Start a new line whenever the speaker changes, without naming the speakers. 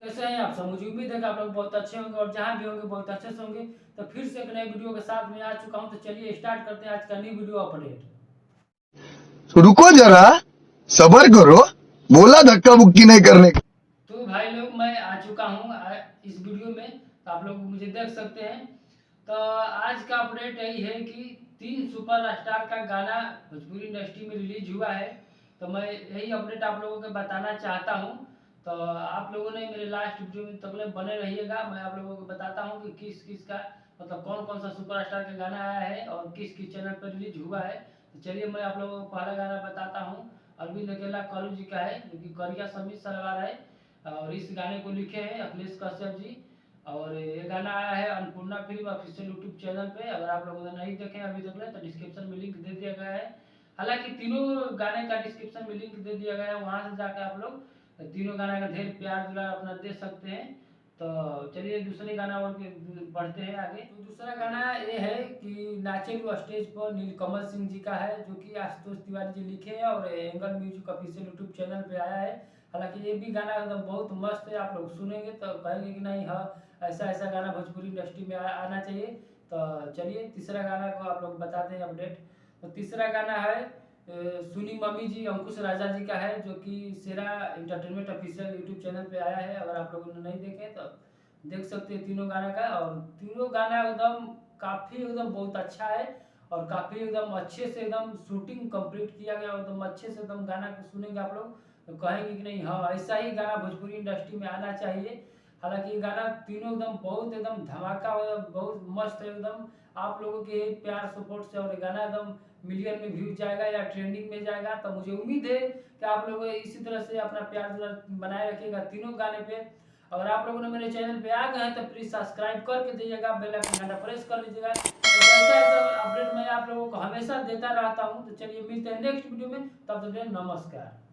कैसे हैं आप सब? मुझे उम्मीद है कि आप लोग बहुत अच्छे होंगे और जहाँ भी होंगे बहुत अच्छे से होंगे। तो फिर से एक नए वीडियो के साथ में आ चुका हूँ। तो चलिए स्टार्ट करते हैं आज का न्यू वीडियो अपडेट।
रुको जरा, सबर करो। बोला धक्का मुक्की नहीं करने का।
तो भाई लोग मैं आ चुका हूँ इस वीडियो में। तो आप लोग मुझे देख सकते हैं। तो आज का अपडेट यही है कि 3 सुपरस्टार का गाना भोजपुरी इंडस्ट्री में रिलीज हुआ है। तो मैं यही अपडेट आप लोगों को बताना चाहता हूँ। तो आप लोगों ने मेरे लास्ट वीडियो में तक बने रहिएगा। मैं आप लोगों को बताता हूँ कि किस किस का मतलब कौन कौन सा सुपरस्टार का गाना आया है और किस किस चैनल पर रिलीज हुआ है। तो चलिए मैं आप लोगों को पहला गाना बताता हूँ। अरविंद अकेला कॉलेज जी का है, जो कि करिया समीर सलवार है। और इस गाने को लिखे हैं अखिलेश कश्यप जी। और ये गाना आया है Annapurna film official YouTube channel पे। अगर आप लोगों ने नहीं देखे अभी तक तो डिस्क्रिप्शन में लिंक दे दिया गया है। हालांकि तीनों गाने का डिस्क्रिप्शन में लिंक दे दिया गया है, वहां से जाकर आप लोग तीनों गाना का ढेर प्यार दुलार अपना दे सकते हैं। तो चलिए दूसरे गाना और बढ़ते हैं आगे। तो दूसरा गाना ये है कि नाचेलू स्टेज पर नीलकमल सिंह जी का है, जो कि आशुतोष तिवारी जी लिखे हैं और angle music official YouTube channel पे आया है। हालांकि ये भी गाना एकदम बहुत मस्त है। आप लोग सुनेंगे तो कहेंगे कि नहीं हाँ ऐसा ऐसा गाना भोजपुरी इंडस्ट्री में आना चाहिए। तो चलिए तीसरा गाना को आप लोग बताते हैं अपडेट। तो तीसरा गाना है सुनी मम्मी जी अंकुश राजा जी का है, जो कि सेरा इंटरटेनमेंट ऑफिशियल यूट्यूब चैनल पे आया है। अगर आप लोगों ने नहीं देखे तो देख सकते हैं तीनों गाना का। और तीनों गाना एकदम काफ़ी एकदम बहुत अच्छा है और काफ़ी एकदम अच्छे से एकदम शूटिंग कंप्लीट किया गया। एकदम अच्छे से एकदम गाना को सुनेंगे आप लोग तो कहेंगे कि नहीं हाँ ऐसा ही गाना भोजपुरी इंडस्ट्री में आना चाहिए। हालांकि ये गाना तीनों एकदम बहुत एकदम धमाका बहुत मस्त है एकदम। आप लोगों के प्यार सपोर्ट से और ये गाना एकदम मिलियन में व्यूज जाएगा या ट्रेंडिंग में जाएगा। तो मुझे उम्मीद है कि आप लोग इसी तरह से अपना प्यार दुलार बनाए रखिएगा तीनों गाने पे। अगर आप लोगों ने मेरे चैनल पे आ गए हैं तो प्लीज सब्सक्राइब करके दीजिएगा, बेल आइकन घंटा प्रेस कर लीजिएगा। तो ऐसा ऐसा अपडेट मैं आप लोगों को हमेशा देता रहता हूँ। तो चलिए मिलते हैं नेक्स्ट वीडियो में, तब तक के लिए नमस्कार।